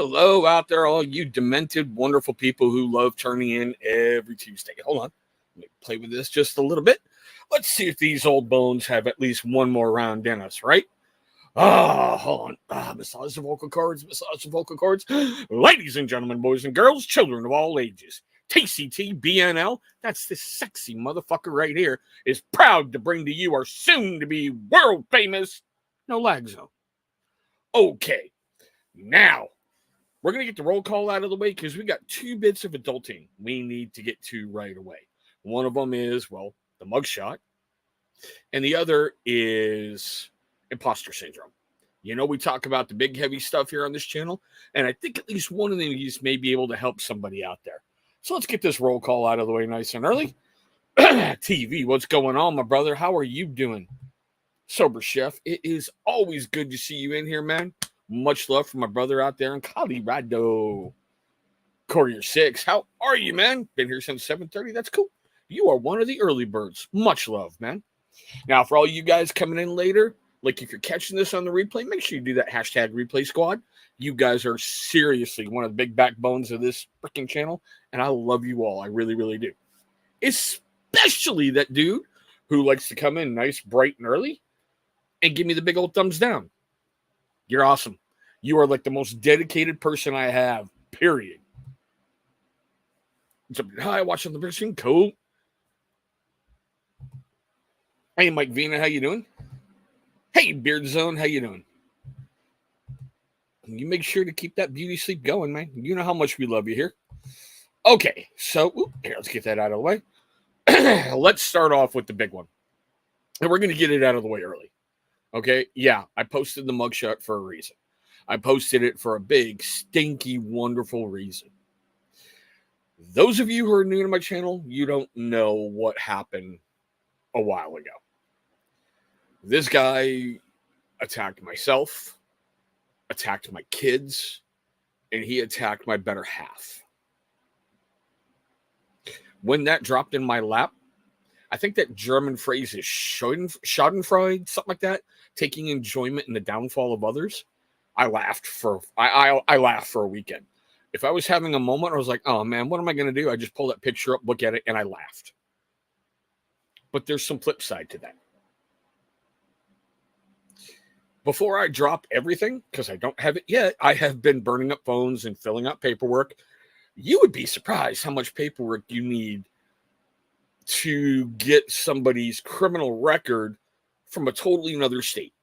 Hello out there, all you demented, wonderful people who love turning in every Tuesday. Hold on. Let me play with this just a little bit. Let's see if these old bones have at least one more round in us, right? Hold on. Massage the vocal cords, massage the vocal cords. Ladies and gentlemen, boys and girls, children of all ages, TCTBNL, that's this sexy motherfucker right here, is proud to bring to you our soon-to-be world-famous No Lag Zone. Okay, now we're going to get the roll call out of the way because we got two bits of adulting we need to get to right away. One of them is, well, the mugshot, and the other is Imposter Syndrome. You know, we talk about the big, heavy stuff here on this channel, and I think at least one of these may be able to help somebody out there. So let's get this roll call out of the way nice and early. TV, what's going on, my brother? How are you doing? Sober Chef, it is always good to see you in here, man. Much love from my brother out there in Colorado. Courier 6, how are you, man? Been here since 7:30. That's cool. You are one of the early birds. Much love, man. Now, for all you guys coming in later, like if you're catching this on the replay, make sure you do that hashtag replay squad. You guys are seriously one of the big backbones of this freaking channel, and I love you all. I really, really do. Especially that dude who likes to come in nice, bright, and early and give me the big old thumbs down. You're awesome. You are like the most dedicated person I have, period. Hi, watching the big screen. Cool. Hey, Mike Vina, how you doing? Hey, Beard Zone, how you doing? You make sure to keep that beauty sleep going, man. You know how much we love you here. Okay, so here, let's get that out of the way. Let's start off with the big one. And we're going to get it out of the way early. Okay, yeah, I posted the mugshot for a reason. I posted it for a big, stinky, wonderful reason. Those of you who are new to my channel, you don't know what happened a while ago. This guy attacked myself, attacked my kids, and he attacked my better half. When that dropped in my lap, I think that German phrase is Schadenfreude, something like that, taking enjoyment in the downfall of others. I laughed for a weekend. If I was having a moment, I was like, oh man, what am I going to do? I just pull that picture up, look at it, and I laughed. But there's some flip side to that. Before I drop everything, because I don't have it yet, I have been burning up phones and filling out paperwork. You would be surprised how much paperwork you need to get somebody's criminal record from a totally another state.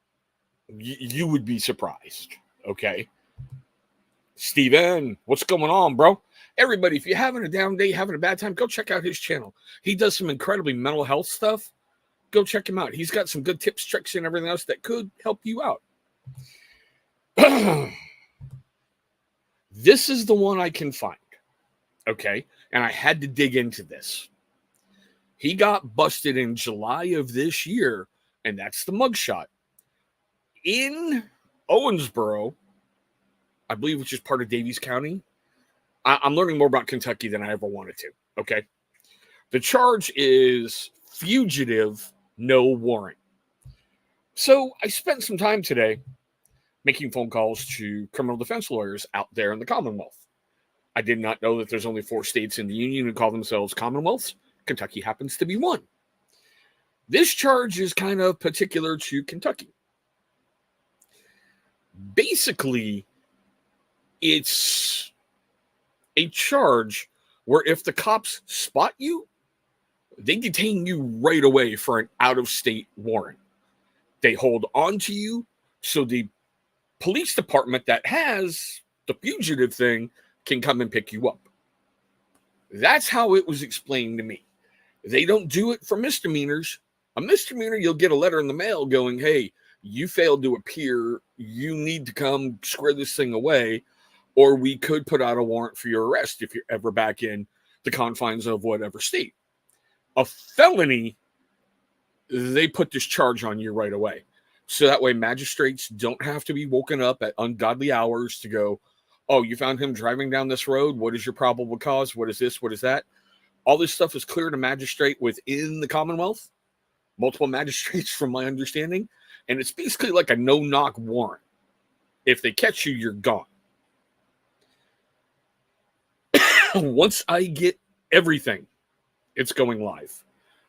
You would be surprised, okay? Steven, what's going on, bro? Everybody, if you're having a down day, having a bad time, go check out his channel. He does some incredibly mental health stuff. Go check him out. He's got some good tips, tricks, and everything else that could help you out. This is the one I can find, okay? And I had to dig into this. He got busted in July of this year, and that's the mugshot. In Owensboro, I believe, which is part of Davies County. I'm learning more about Kentucky than I ever wanted to, okay? The charge is fugitive, no warrant. So I spent some time today making phone calls to criminal defense lawyers out there in the Commonwealth. I did not know that there's only 4 states in the Union who call themselves Commonwealths. Kentucky happens to be one. This charge is kind of particular to Kentucky. Basically, it's a charge where if the cops spot you, they detain you right away for an out-of-state warrant. They hold on to you, so the police department that has the fugitive thing can come and pick you up. That's how it was explained to me. They don't do it for misdemeanors. A misdemeanor, you'll get a letter in the mail going, hey, you failed to appear. You need to come square this thing away, or we could put out a warrant for your arrest if you're ever back in the confines of whatever state. A felony, they put this charge on you right away. So that way magistrates don't have to be woken up at ungodly hours to go, oh, you found him driving down this road. What is your probable cause? What is this? What is that? All this stuff is clear to magistrate within the Commonwealth. Multiple magistrates, from my understanding. And it's basically like a no-knock warrant. If they catch you, you're gone. Once I get everything, it's going live.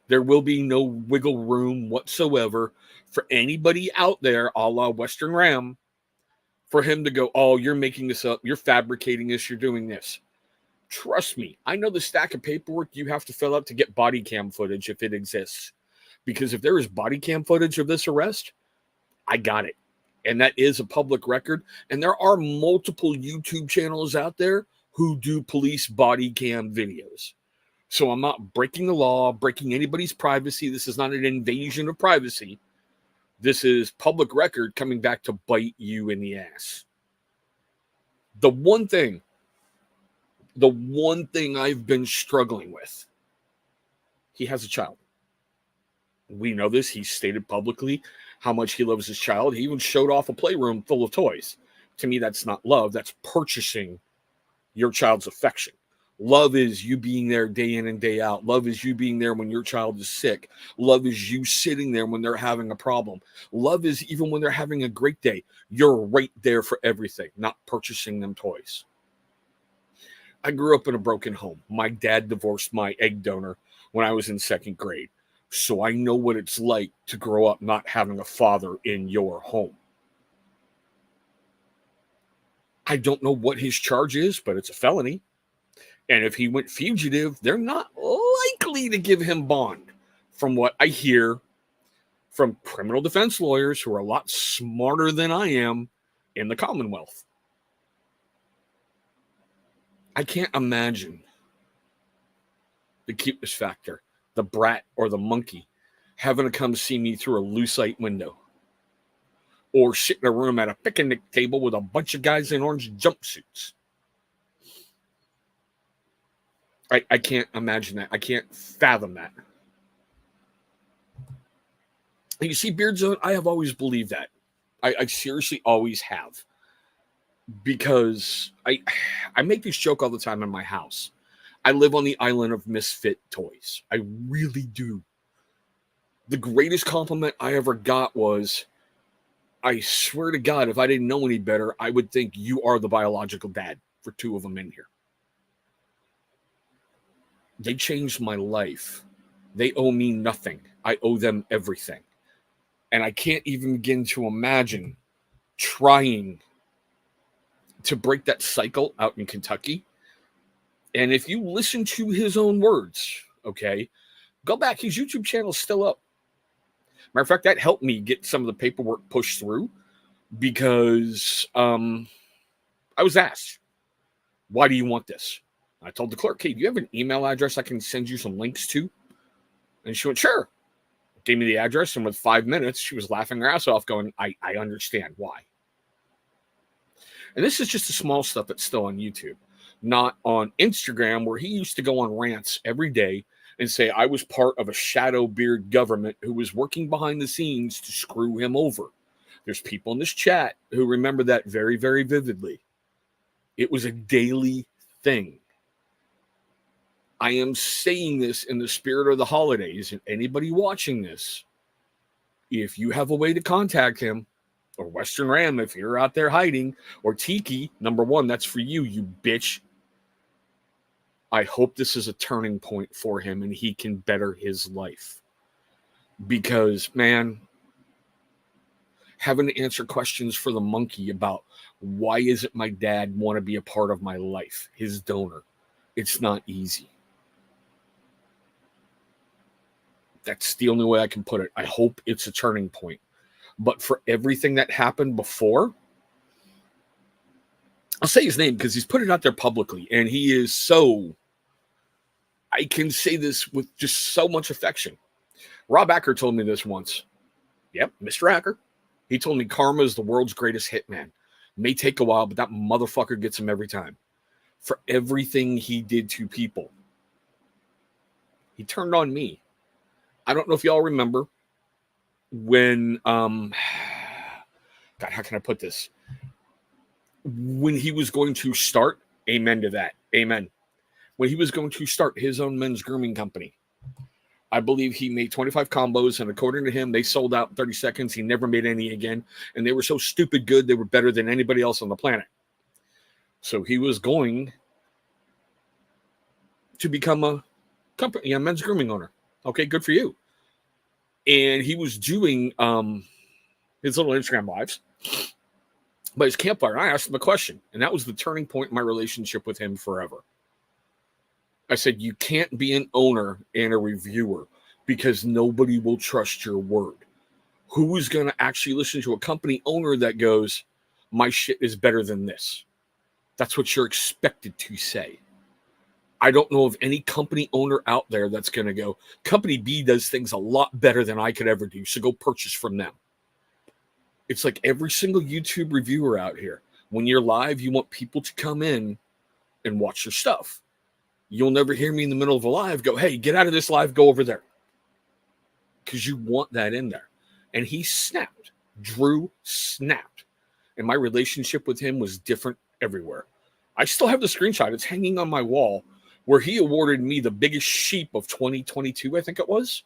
There will be no wiggle room whatsoever for anybody out there, a la Western Ram, for him to go, oh, you're making this up, you're fabricating this, you're doing this. Trust me, I know the stack of paperwork you have to fill out to get body cam footage if it exists. Because if there is body cam footage of this arrest, I got it. And that is a public record. And there are multiple YouTube channels out there who do police body cam videos. So I'm not breaking the law, breaking anybody's privacy. This is not an invasion of privacy. This is public record coming back to bite you in the ass. The one thing I've been struggling with, he has a child. We know this. He stated publicly how much he loves his child. He even showed off a playroom full of toys. To me, that's not love. That's purchasing your child's affection. Love is you being there day in and day out. Love is you being there when your child is sick. Love is you sitting there when they're having a problem. Love is even when they're having a great day. You're right there for everything, not purchasing them toys. I grew up in a broken home. My dad divorced my egg donor when I was in second grade. So I know what it's like to grow up not having a father in your home. I don't know what his charge is, but it's a felony. And if he went fugitive, they're not likely to give him bond, from what I hear from criminal defense lawyers who are a lot smarter than I am in the Commonwealth. I can't imagine the cuteness factor, the brat or the monkey having to come see me through a lucite window or sit in a room at a picnic table with a bunch of guys in orange jumpsuits. I can't imagine that. I can't fathom that. You see, Beard Zone, I have always believed that. I seriously always have. Because I make this joke all the time in my house. I live on the island of misfit toys. I really do. The greatest compliment I ever got was, I swear to God, if I didn't know any better, I would think you are the biological dad for two of them in here. They changed my life. They owe me nothing. I owe them everything. And I can't even begin to imagine trying to break that cycle out in Kentucky. And if you listen to his own words, okay, go back. His YouTube channel is still up. Matter of fact, that helped me get some of the paperwork pushed through because I was asked, why do you want this? I told the clerk, hey, do you have an email address I can send you some links to? And she went, sure. Gave me the address, and with 5 minutes, she was laughing her ass off going, I understand why. And this is just the small stuff that's still on YouTube, not on Instagram, where he used to go on rants every day and say I was part of a shadow beard government who was working behind the scenes to screw him over. There's people in this chat who remember that very, very vividly. It was a daily thing. I am saying this in the spirit of the holidays, and anybody watching this, if you have a way to contact him, or Western Ram, if you're out there hiding, or Tiki, number one, that's for you, you bitch. I hope this is a turning point for him and he can better his life. Because, man, having to answer questions for the monkey about why is it my dad want to be a part of my life, his donor, it's not easy. That's the only way I can put it. I hope it's a turning point. But for everything that happened before, I'll say his name because he's put it out there publicly. And he is so, I can say this with just so much affection. Rob Acker told me this once. Yep, Mr. Acker. He told me karma is the world's greatest hitman. May take a while, but that motherfucker gets him every time. For everything he did to people. He turned on me. I don't know if y'all remember when, God, how can I put this? When he was going to start, amen to that, amen. When he was going to start his own men's grooming company, I believe he made 25 combos, and according to him, they sold out in 30 seconds. He never made any again, and they were so stupid good, they were better than anybody else on the planet. So he was going to become a company, a men's grooming owner. Okay, good for you. And he was doing his little Instagram lives, but his campfire. I asked him a question, and that was the turning point in my relationship with him forever. I said, you can't be an owner and a reviewer because nobody will trust your word. Who is going to actually listen to a company owner that goes, my shit is better than this? That's what you're expected to say. I don't know of any company owner out there that's going to go, company B does things a lot better than I could ever do, so go purchase from them. It's like every single YouTube reviewer out here. When you're live, you want people to come in and watch your stuff. You'll never hear me in the middle of a live go, hey, get out of this live, go over there. Because you want that in there. And he snapped. Drew snapped. And my relationship with him was different everywhere. I still have the screenshot. It's hanging on my wall where he awarded me the biggest sheep of 2022, I think it was.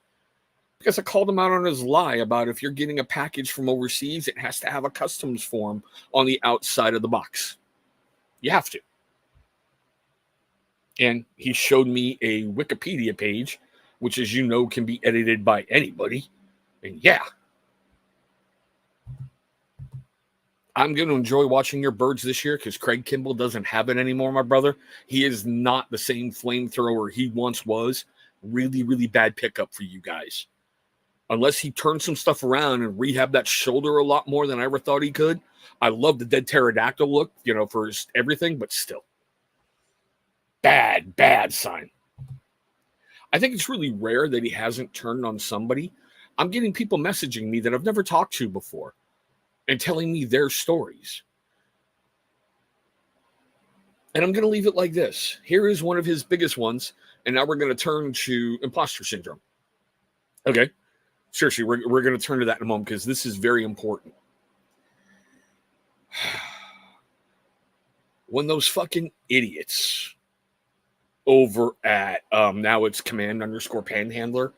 Because I called him out on his lie about if you're getting a package from overseas, it has to have a customs form on the outside of the box. You have to. And he showed me a Wikipedia page, which, as you know, can be edited by anybody. And yeah, I'm going to enjoy watching your birds this year because Craig Kimball doesn't have it anymore, my brother. He is not the same flamethrower he once was. Really, really bad pickup for you guys. Unless he turns some stuff around and rehab that shoulder a lot more than I ever thought he could. I love the dead pterodactyl look, for his everything, but still. Bad sign. I think it's really rare that he hasn't turned on somebody. I'm getting people messaging me that I've never talked to before and telling me their stories. And I'm going to leave it like this. Here is one of his biggest ones, and now we're going to turn to Imposter Syndrome. Okay? Seriously, we're going to turn to that in a moment because this is very important. When those fucking idiots over at, now it's command_panhandler,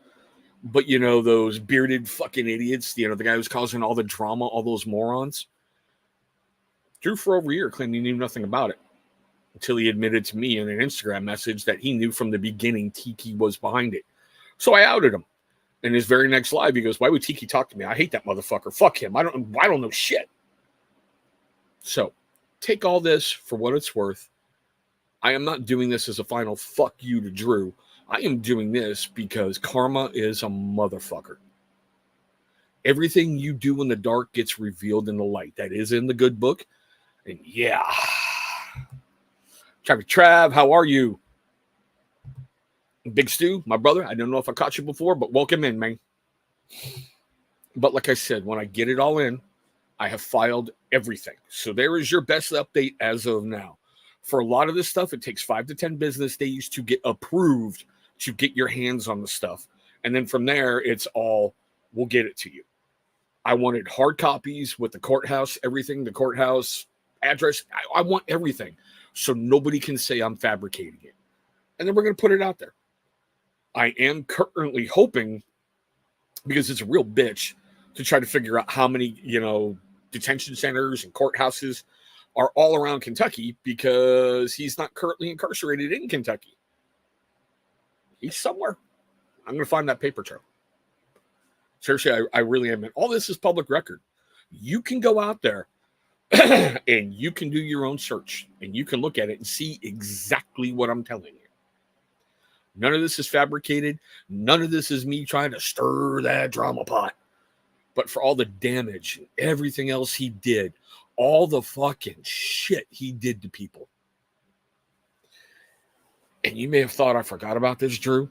but those bearded fucking idiots, the guy who's causing all the drama, all those morons. Drew for over a year claimed he knew nothing about it until he admitted to me in an Instagram message that he knew from the beginning Tiki was behind it. So I outed him. In his very next live, he goes, why would Tiki talk to me? I hate that motherfucker. Fuck him. I don't know shit. So take all this for what it's worth. I am not doing this as a final fuck you to Drew. I am doing this because karma is a motherfucker. Everything you do in the dark gets revealed in the light. That is in the good book. And yeah. Trav, how are you? Big Stu, my brother. I don't know if I caught you before, but welcome in, man. But like I said, when I get it all in, I have filed everything. So there is your best update as of now. For a lot of this stuff, it takes 5 to 10 business days to get approved to get your hands on the stuff. And then from there, it's all, we'll get it to you. I wanted hard copies with the courthouse, everything, the courthouse address. I want everything. So nobody can say I'm fabricating it. And then we're going to put it out there. I am currently hoping, because it's a real bitch, to try to figure out how many, detention centers and courthouses are all around Kentucky, because he's not currently incarcerated in Kentucky. He's somewhere. I'm going to find that paper trail. Seriously, I really am. And all this is public record. You can go out there and you can do your own search and you can look at it and see exactly what I'm telling you. None of this is fabricated. None of this is me trying to stir that drama pot. But for all the damage and everything else he did, all the fucking shit he did to people. And you may have thought I forgot about this, Drew,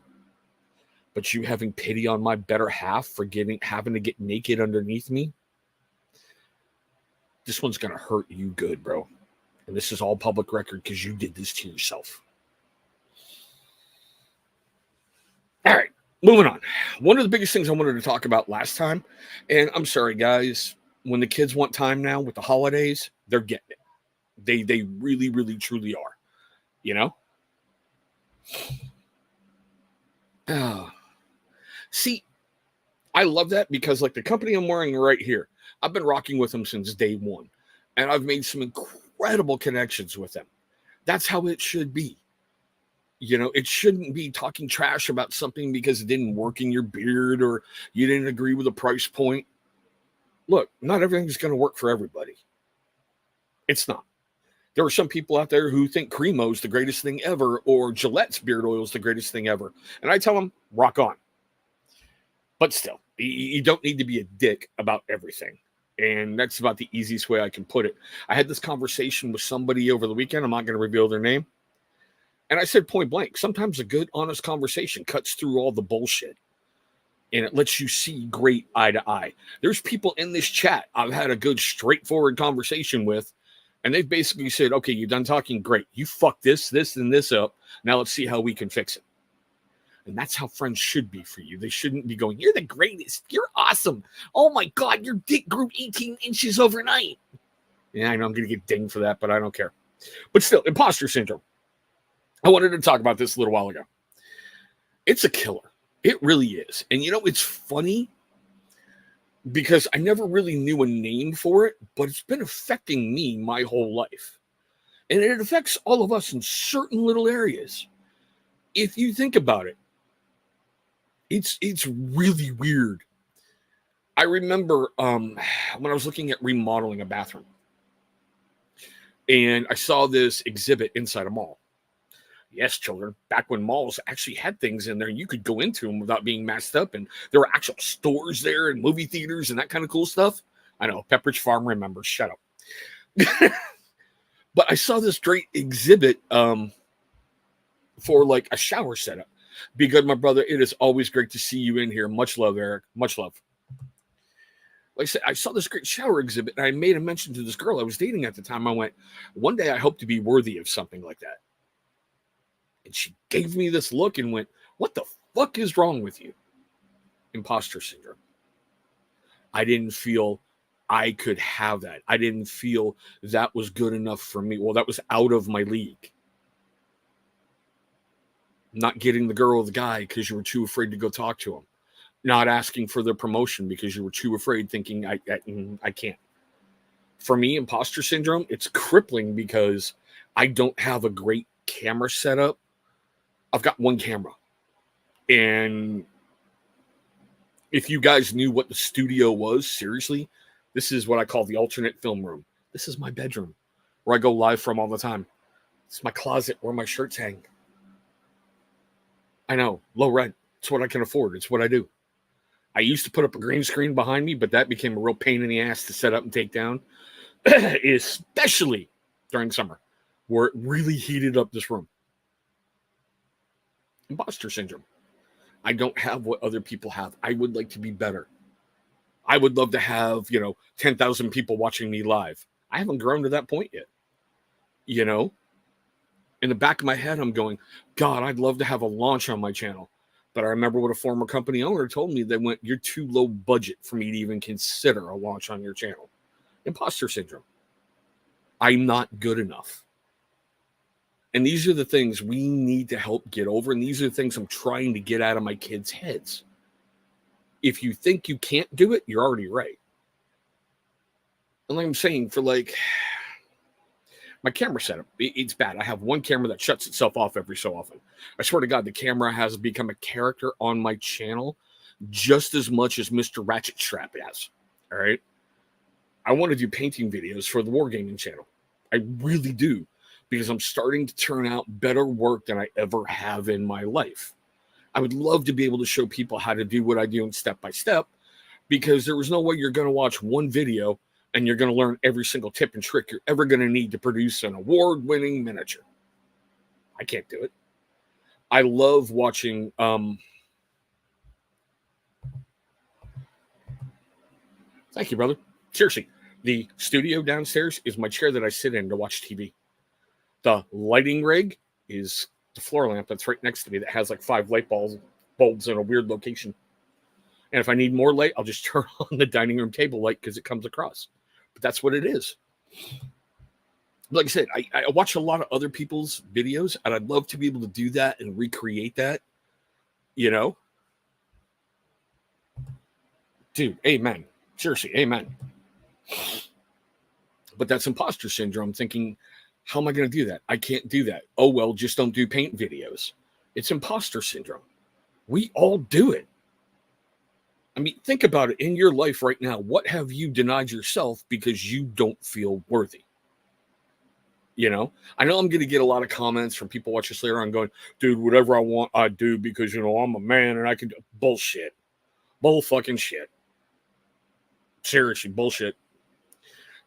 but you having pity on my better half for having to get naked underneath me, this one's going to hurt you good, bro. And this is all public record because you did this to yourself. All right, moving on. One of the biggest things I wanted to talk about last time, and I'm sorry, guys, when the kids want time now with the holidays, they're getting it. They really, really, truly are, See, I love that because, like, the company I'm wearing right here, I've been rocking with them since day one, and I've made some incredible connections with them. That's how it should be. It shouldn't be talking trash about something because it didn't work in your beard or you didn't agree with the price point. Look, not everything's going to work for everybody. It's not. There are some people out there who think Cremo is the greatest thing ever or Gillette's beard oil is the greatest thing ever. And I tell them, rock on. But still, you don't need to be a dick about everything. And that's about the easiest way I can put it. I had this conversation with somebody over the weekend. I'm not going to reveal their name. And I said point blank, sometimes a good, honest conversation cuts through all the bullshit. And it lets you see great eye to eye. There's people in this chat I've had a good, straightforward conversation with. And they've basically said, okay, you're done talking. Great. You fucked this, and this up. Now let's see how we can fix it. And that's how friends should be for you. They shouldn't be going, you're the greatest. You're awesome. Oh, my God, your dick grew 18 inches overnight. Yeah, I know I'm going to get dinged for that, but I don't care. But still, imposter syndrome. I wanted to talk about this a little while ago. It's a killer. It really is. And it's funny because I never really knew a name for it, but it's been affecting me my whole life. And it affects all of us in certain little areas. If you think about it, it's really weird. I remember when I was looking at remodeling a bathroom, and I saw this exhibit inside a mall. Yes, children, back when malls actually had things in there, you could go into them without being masked up, and there were actual stores there and movie theaters and that kind of cool stuff. I know, Pepperidge Farm remembers. Shut up. But I saw this great exhibit for like a shower setup. Because my brother, it is always great to see you in here. Much love, Eric. Much love. Like I said, I saw this great shower exhibit, and I made a mention to this girl I was dating at the time. I went, one day I hope to be worthy of something like that. And she gave me this look and went, what the fuck is wrong with you? Imposter syndrome. I didn't feel I could have that. I didn't feel that was good enough for me. Well, that was out of my league. Not getting the girl or the guy because you were too afraid to go talk to him. Not asking for their promotion because you were too afraid, thinking, I can't. For me, imposter syndrome, it's crippling because I don't have a great camera setup. I've got one camera. And if you guys knew what the studio was, seriously, this is what I call the alternate film room. This is my bedroom where I go live from all the time. It's my closet where my shirts hang. I know, low rent. It's what I can afford. It's what I do. I used to put up a green screen behind me, but that became a real pain in the ass to set up and take down, especially during summer, where it really heated up this room. Imposter syndrome. I don't have what other people have. I would like to be better. I would love to have, 10,000 people watching me live. I haven't grown to that point yet. In the back of my head, I'm going, God, I'd love to have a launch on my channel. But I remember what a former company owner told me. They went, you're too low budget for me to even consider a launch on your channel. Imposter syndrome. I'm not good enough. And these are the things we need to help get over. And these are the things I'm trying to get out of my kids' heads. If you think you can't do it, you're already right. And like I'm saying, for my camera setup, it's bad. I have one camera that shuts itself off every so often. I swear to God, the camera has become a character on my channel just as much as Mr. Ratchet Strap has. All right. I want to do painting videos for the Wargaming channel. I really do, because I'm starting to turn out better work than I ever have in my life. I would love to be able to show people how to do what I do in step by step, because there was no way you're going to watch one video and you're going to learn every single tip and trick you're ever going to need to produce an award-winning miniature. I can't do it. I love watching. Thank you, brother. Seriously, the studio downstairs is my chair that I sit in to watch TV. The lighting rig is the floor lamp that's right next to me that has like 5 light bulbs in a weird location. And if I need more light, I'll just turn on the dining room table light because it comes across. But that's what it is. Like I said, I watch a lot of other people's videos, and I'd love to be able to do that and recreate that, Dude, amen. Seriously, amen. But that's imposter syndrome, thinking How am I going to do that? I can't do that. Oh, well, just don't do paint videos. It's imposter syndrome. We all do it. I mean, think about it in your life right now. What have you denied yourself because you don't feel worthy? You know, I know I'm going to get a lot of comments from people watching this later on going, dude, whatever I want, I do because, I'm a man and I can do bullshit. Bull fucking shit. Seriously, bullshit.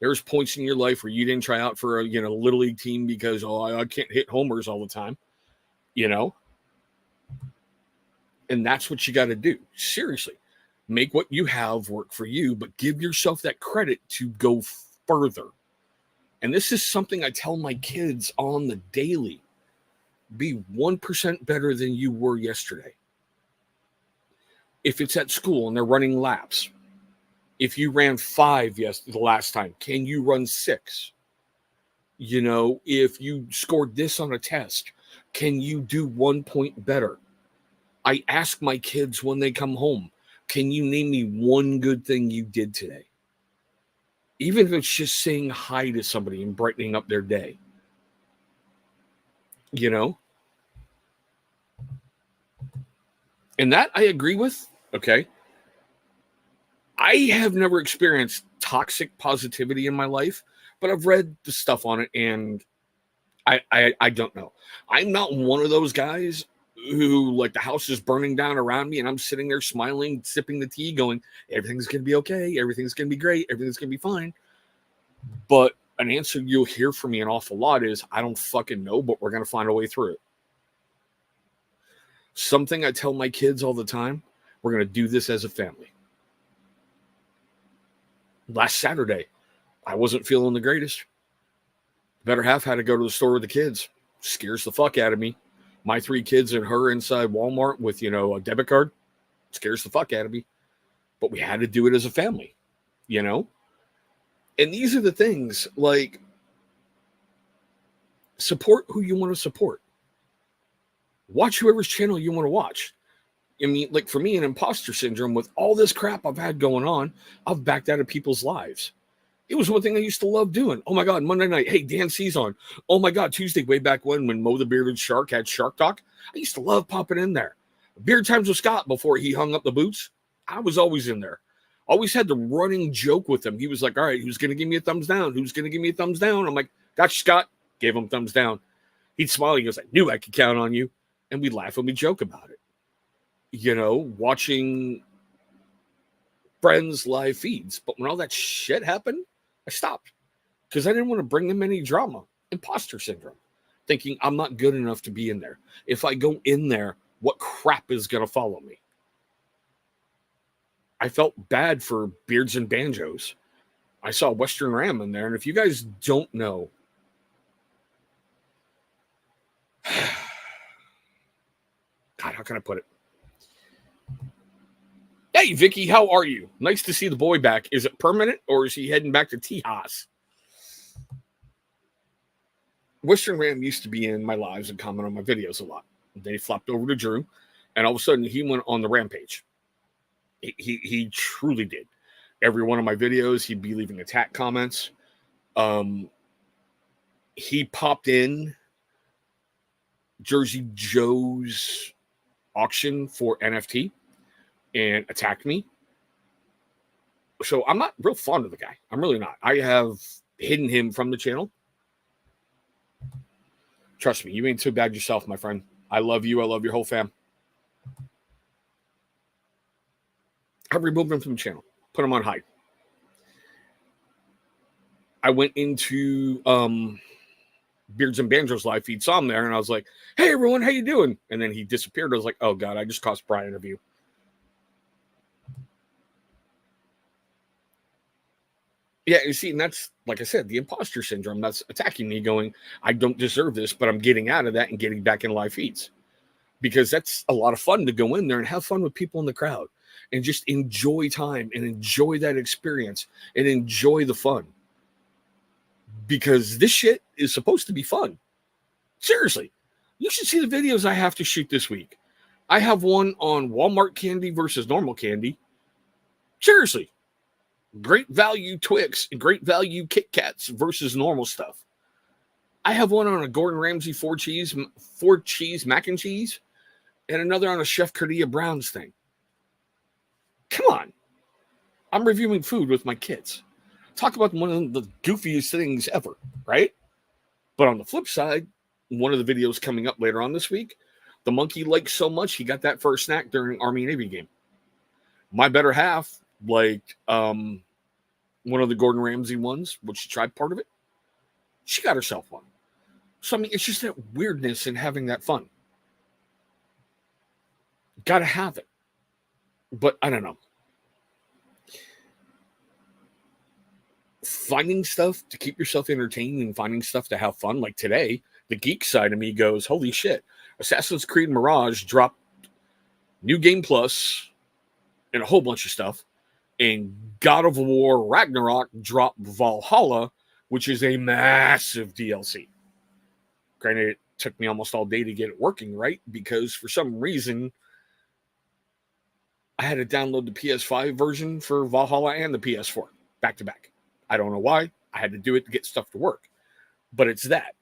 There's points in your life where you didn't try out for a, little league team because, I can't hit homers all the time, and that's what you got to do. Seriously, make what you have work for you, but give yourself that credit to go further. And this is something I tell my kids on the daily. Be 1% better than you were yesterday. If it's at school and they're running laps, if you ran 5 the last time, can you run 6? If you scored this on a test, can you do 1 point better? I ask my kids when they come home, can you name me one good thing you did today? Even if it's just saying hi to somebody and brightening up their day. And that I agree with, okay? I have never experienced toxic positivity in my life, but I've read the stuff on it, and I don't know. I'm not one of those guys who, like, the house is burning down around me, and I'm sitting there smiling, sipping the tea, going, everything's going to be okay, everything's going to be great, everything's going to be fine. But an answer you'll hear from me an awful lot is, I don't fucking know, but we're going to find a way through it. Something I tell my kids all the time, we're going to do this as a family. Last Saturday, I wasn't feeling the greatest. The better half had to go to the store with the kids. Scares the fuck out of me. My 3 kids and her inside Walmart with, a debit card. Scares the fuck out of me. But we had to do it as a family, And these are the things, like, support who you want to support. Watch whoever's channel you want to watch. I mean, like, for me, an imposter syndrome, with all this crap I've had going on, I've backed out of people's lives. It was one thing I used to love doing. Oh my God, Monday night, hey, Dan C's on. Oh my God, Tuesday, way back when Mo the Bearded Shark had Shark Talk, I used to love popping in there. Beard Times with Scott, before he hung up the boots, I was always in there. Always had the running joke with him. He was like, all right, who's going to give me a thumbs down? Who's going to give me a thumbs down? I'm like, gotcha, Scott. Gave him thumbs down. He'd smile. He goes, I knew I could count on you. And we'd laugh and we'd joke about it. Watching friends' live feeds. But when all that shit happened, I stopped because I didn't want to bring them any drama. Imposter syndrome. Thinking I'm not good enough to be in there. If I go in there, what crap is going to follow me? I felt bad for Beards and Banjos. I saw Western Ram in there. And if you guys don't know, God, how can I put it? Hey, Vicky, how are you? Nice to see the boy back. Is it permanent or is he heading back to Tejas? Western Ram used to be in my lives and comment on my videos a lot. Then he flopped over to Drew, and all of a sudden he went on the rampage. He truly did. Every one of my videos, he'd be leaving attack comments. He popped in Jersey Joe's auction for NFT and attacked me. So I'm not real fond of the guy. I'm really not. I have hidden him from the channel. Trust me, you ain't too bad yourself, my friend. I love you. I love your whole fam. I've removed him from the channel. Put him on hide. I went into Beards and Banjos live feed, saw him there, and I was like, hey, everyone, how you doing? And then he disappeared. I was like, oh, God, I just cost Brian a view. Yeah, you see, and that's, like I said, the imposter syndrome that's attacking me, going, I don't deserve this, but I'm getting out of that and getting back in live feeds. Because that's a lot of fun to go in there and have fun with people in the crowd and just enjoy time and enjoy that experience and enjoy the fun. Because this shit is supposed to be fun. Seriously, you should see the videos I have to shoot this week. I have one on Walmart candy versus normal candy. Seriously. Great value Twix and great value Kit Kats versus normal stuff. I have one on a Gordon Ramsay four cheese mac and cheese, and another on a Chef Cardia Brown's thing. Come on. I'm reviewing food with my kids. Talk about one of the goofiest things ever, right? But on the flip side, one of the videos coming up later on this week, the monkey liked so much he got that for a snack during Army Navy game. My better half liked one of the Gordon Ramsay ones, which she tried part of it. She got herself one. So, I mean, it's just that weirdness in having that fun. Gotta have it. But I don't know. Finding stuff to keep yourself entertained and finding stuff to have fun. Like today, the geek side of me goes, holy shit. Assassin's Creed Mirage dropped New Game Plus and a whole bunch of stuff. And God of War Ragnarok dropped Valhalla, which is a massive DLC. Granted, it took me almost all day to get it working right because for some reason I had to download the PS5 version for Valhalla and the PS4 back to back. I don't know why. I had to do it to get stuff to work. But it's that.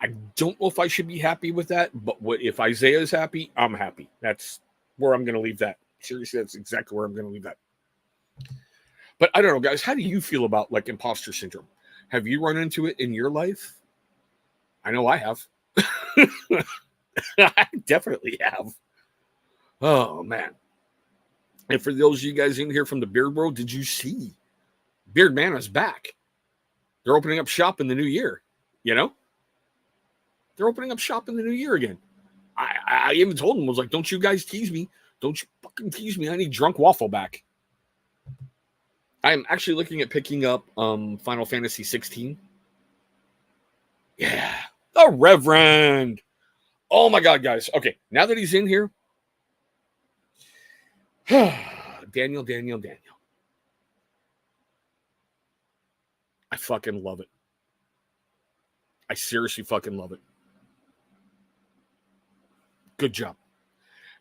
I don't know if I should be happy with that, but if Isaiah is happy, I'm happy. That's where I'm going to leave that. Seriously, that's exactly where I'm going to leave that. But I don't know, guys. How do you feel about like imposter syndrome? Have you run into it in your life? I know I have. I definitely have. Oh, man. And for those of you guys in here from the beard world, did you see Beard Man is back? They're opening up shop in the new year. You know? They're opening up shop in the new year again. I even told them, I was like, don't you guys tease me. Don't you fucking tease me. I need Drunk Waffle back. I'm actually looking at picking up Final Fantasy 16. Yeah. The Reverend. Oh, my God, guys. Okay, now that he's in here. Daniel. I fucking love it. I seriously fucking love it. Good job.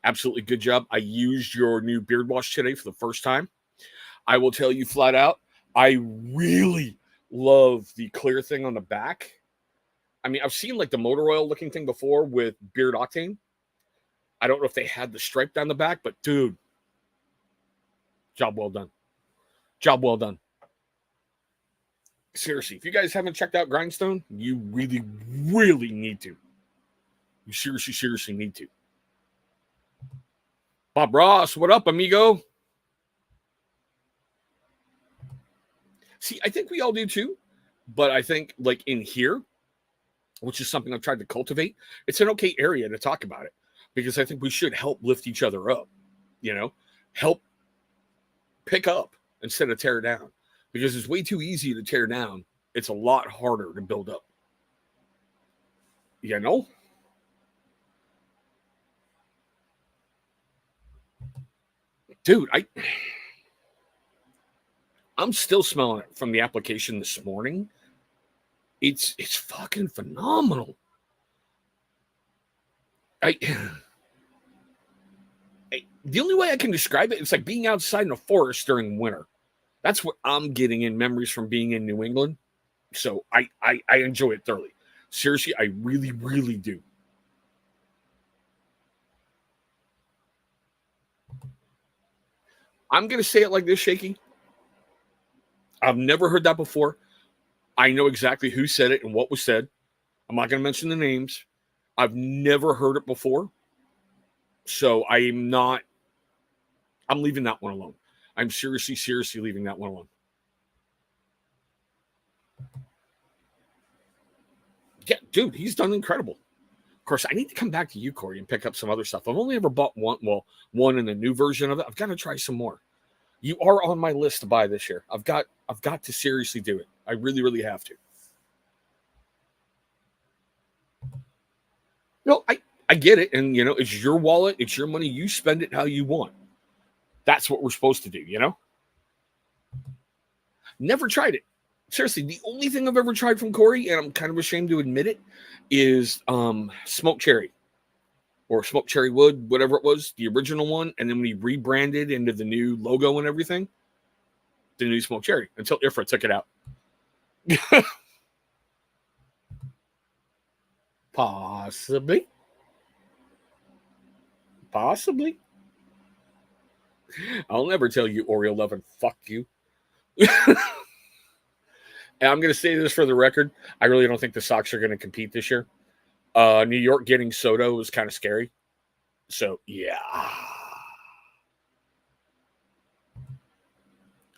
Absolutely good job. I used your new beard wash today for the first time. I will tell you flat out, I really love the clear thing on the back. I mean, I've seen like the motor oil looking thing before with Beard Octane. I don't know if they had the stripe down the back, but dude, job well done. Job well done. Seriously, if you guys haven't checked out Grindstone, you really, really need to. You seriously need to. Bob Ross, what up, amigo? See, I think we all do too, but I think like in here, which is something I've tried to cultivate, it's an okay area to talk about it because I think we should help lift each other up, you know, help pick up instead of tear down because it's way too easy to tear down. It's a lot harder to build up, you know? Dude, I'm still smelling it from the application this morning. It's fucking phenomenal. The only way I can describe it, it's like being outside in a forest during winter. That's what I'm getting in memories from being in New England. So I enjoy it thoroughly. Seriously, I really, really do. I'm going to say it like this, Shaky. I've never heard that before. I know exactly who said it and what was said. I'm not going to mention the names. I've never heard it before. So I'm leaving that one alone. I'm seriously leaving that one alone. Yeah, dude, he's done incredible. Of course, I need to come back to you, Corey, and pick up some other stuff. I've only ever bought one in the new version of it. I've got to try some more. You are on my list to buy this year. I've got to seriously do it. I really, really have to. No, I get it. And, you know, it's your wallet. It's your money. You spend it how you want. That's what we're supposed to do, you know? Never tried it. Seriously, the only thing I've ever tried from Corey, and I'm kind of ashamed to admit it, is smoked cherry. Or smoked cherry wood, whatever it was, the original one. And then when he rebranded into the new logo and everything, the new smoked cherry, until Ifra took it out. Possibly. Possibly. I'll never tell you Oreo 11. Fuck you. And I'm going to say this for the record. I really don't think the Sox are going to compete this year. New York getting Soto was kind of scary. So, yeah.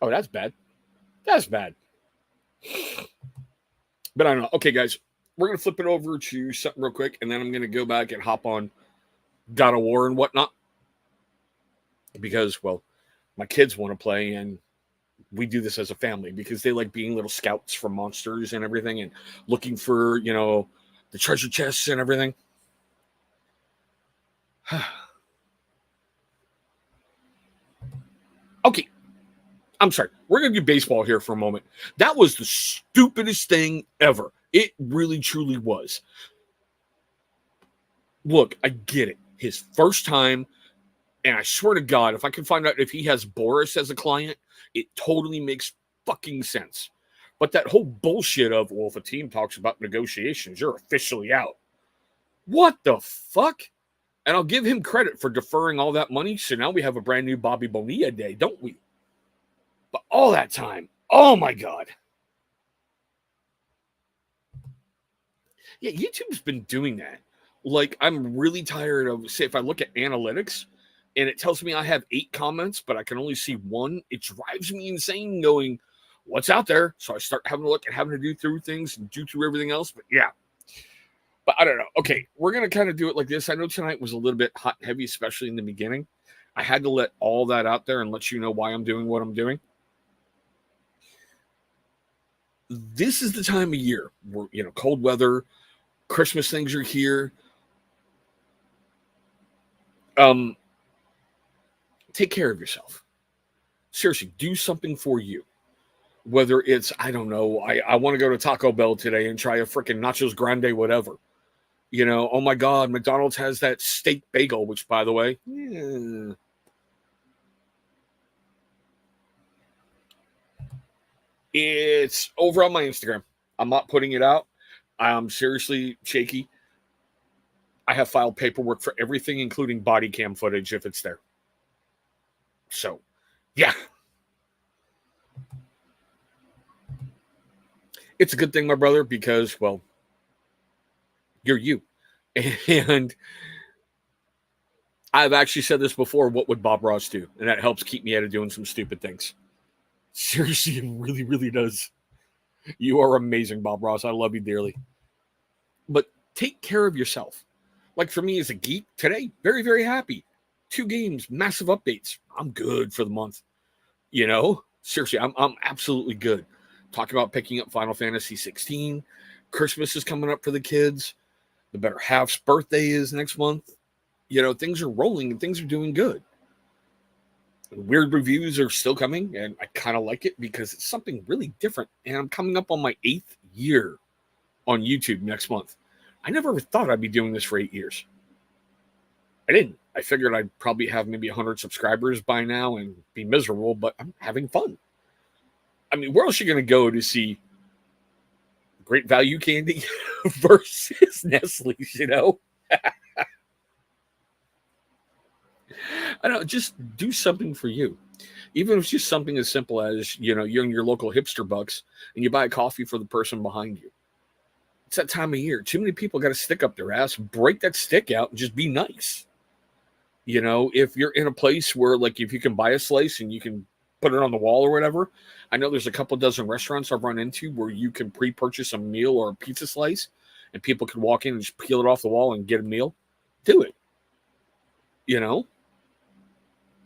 Oh, that's bad. That's bad. But I don't know. Okay, guys, we're going to flip it over to something real quick, and then I'm going to go back and hop on God of War and whatnot. Because, well, my kids want to play, and we do this as a family because they like being little scouts for monsters and everything and looking for, the treasure chests and everything. Okay. I'm sorry. We're going to do baseball here for a moment. That was the stupidest thing ever. It really, truly was. Look, I get it. His first time, and I swear to God, if I can find out if he has Boris as a client, it totally makes fucking sense. But that whole bullshit of, well, if a team talks about negotiations, you're officially out. What the fuck? And I'll give him credit for deferring all that money. So now we have a brand new Bobby Bonilla day, don't we? But all that time, oh my God. Yeah, YouTube's been doing that. Like, I'm really tired of, say, if I look at analytics and it tells me I have 8 comments, but I can only see 1, it drives me insane going, what's out there? So I start having to look and having to do through things and do through everything else. But yeah. But I don't know. Okay, we're going to kind of do it like this. I know tonight was a little bit hot and heavy, especially in the beginning. I had to let all that out there and let you know why I'm doing what I'm doing. This is the time of year where, cold weather, Christmas things are here. Take care of yourself. Seriously, do something for you. Whether it's, I don't know, I want to go to Taco Bell today and try a freaking Nachos Grande, whatever. Oh my God, McDonald's has that steak bagel, which, by the way, it's over on my Instagram. I'm not putting it out. I'm seriously shaky. I have filed paperwork for everything, including body cam footage, if it's there. So, yeah. It's a good thing, my brother, because, well, you're you. And I've actually said this before, what would Bob Ross do? And that helps keep me out of doing some stupid things. Seriously, it really, really does. You are amazing, Bob Ross. I love you dearly. But take care of yourself. Like for me as a geek, today, very, very happy. 2 games, massive updates. I'm good for the month. Seriously, I'm absolutely good. Talk about picking up Final Fantasy 16. Christmas is coming up for the kids. The better half's birthday is next month. Things are rolling and things are doing good. Weird reviews are still coming, and I kind of like it because it's something really different. And I'm coming up on my 8th year on YouTube next month. I never ever thought I'd be doing this for 8 years. I didn't. I figured I'd probably have maybe 100 subscribers by now and be miserable, but I'm having fun. I mean, where else are you going to go to see Great Value candy versus Nestle's, I don't know, just do something for you. Even if it's just something as simple as, you're in your local hipster bucks and you buy a coffee for the person behind you. It's that time of year. Too many people got a stick up their ass. Break that stick out and just be nice. If you're in a place where, like, if you can buy a slice and you can put it on the wall or whatever. I know there's a couple dozen restaurants I've run into where you can pre-purchase a meal or a pizza slice and people can walk in and just peel it off the wall and get a meal. Do it.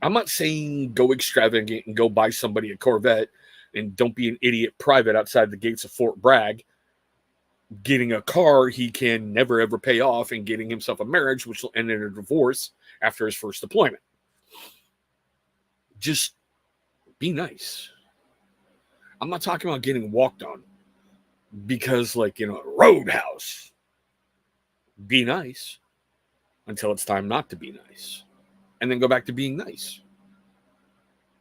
I'm not saying go extravagant and go buy somebody a Corvette and don't be an idiot private outside the gates of Fort Bragg, getting a car he can never ever pay off and getting himself a marriage, which will end in a divorce after his first deployment. Just be nice. I'm not talking about getting walked on because, like, Roadhouse. Be nice until it's time not to be nice. And then go back to being nice.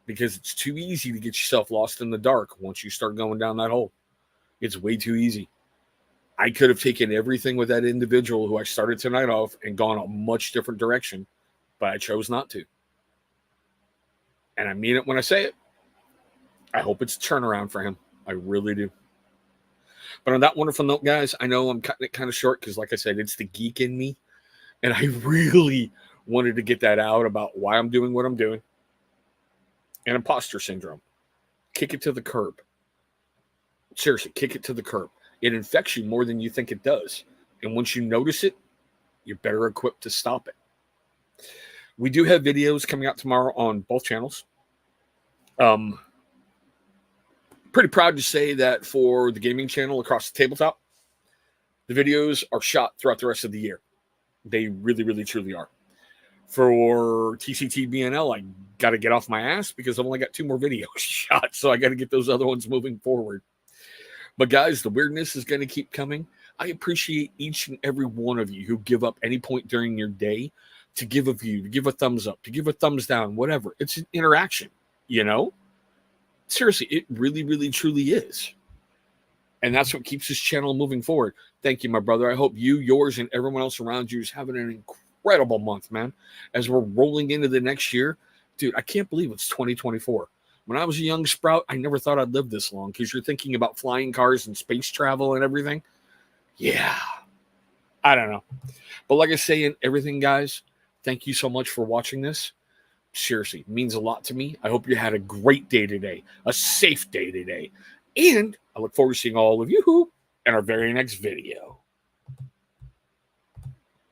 Because it's too easy to get yourself lost in the dark once you start going down that hole. It's way too easy. I could have taken everything with that individual who I started tonight off and gone a much different direction, but I chose not to. And I mean it when I say it. I hope it's a turnaround for him. I really do. But on that wonderful note, guys, I know I'm cutting it kind of short because, like I said, it's the geek in me. And I really wanted to get that out about why I'm doing what I'm doing. And imposter syndrome. Kick it to the curb. Seriously, kick it to the curb. It infects you more than you think it does. And once you notice it, you're better equipped to stop it. We do have videos coming out tomorrow on both channels. Pretty proud to say that for the gaming channel Across the Tabletop, the videos are shot throughout the rest of the year. They really, really, truly are. For TCTBNL, I got to get off my ass because I've only got 2 more videos shot, so I got to get those other ones moving forward. But guys, the weirdness is going to keep coming. I appreciate each and every one of you who give up any point during your day to give a view, to give a thumbs up, to give a thumbs down, whatever. It's an interaction, you know? Seriously, it really, really, truly is. And that's what keeps this channel moving forward. Thank you, my brother. I hope you, yours, and everyone else around you is having an incredible month, man. As we're rolling into the next year, dude, I can't believe it's 2024. When I was a young sprout, I never thought I'd live this long because you're thinking about flying cars and space travel and everything. Yeah, I don't know. But like I say in everything, guys, thank you so much for watching this. Seriously, it means a lot to me. I hope you had a great day today, a safe day today. And I look forward to seeing all of you in our very next video.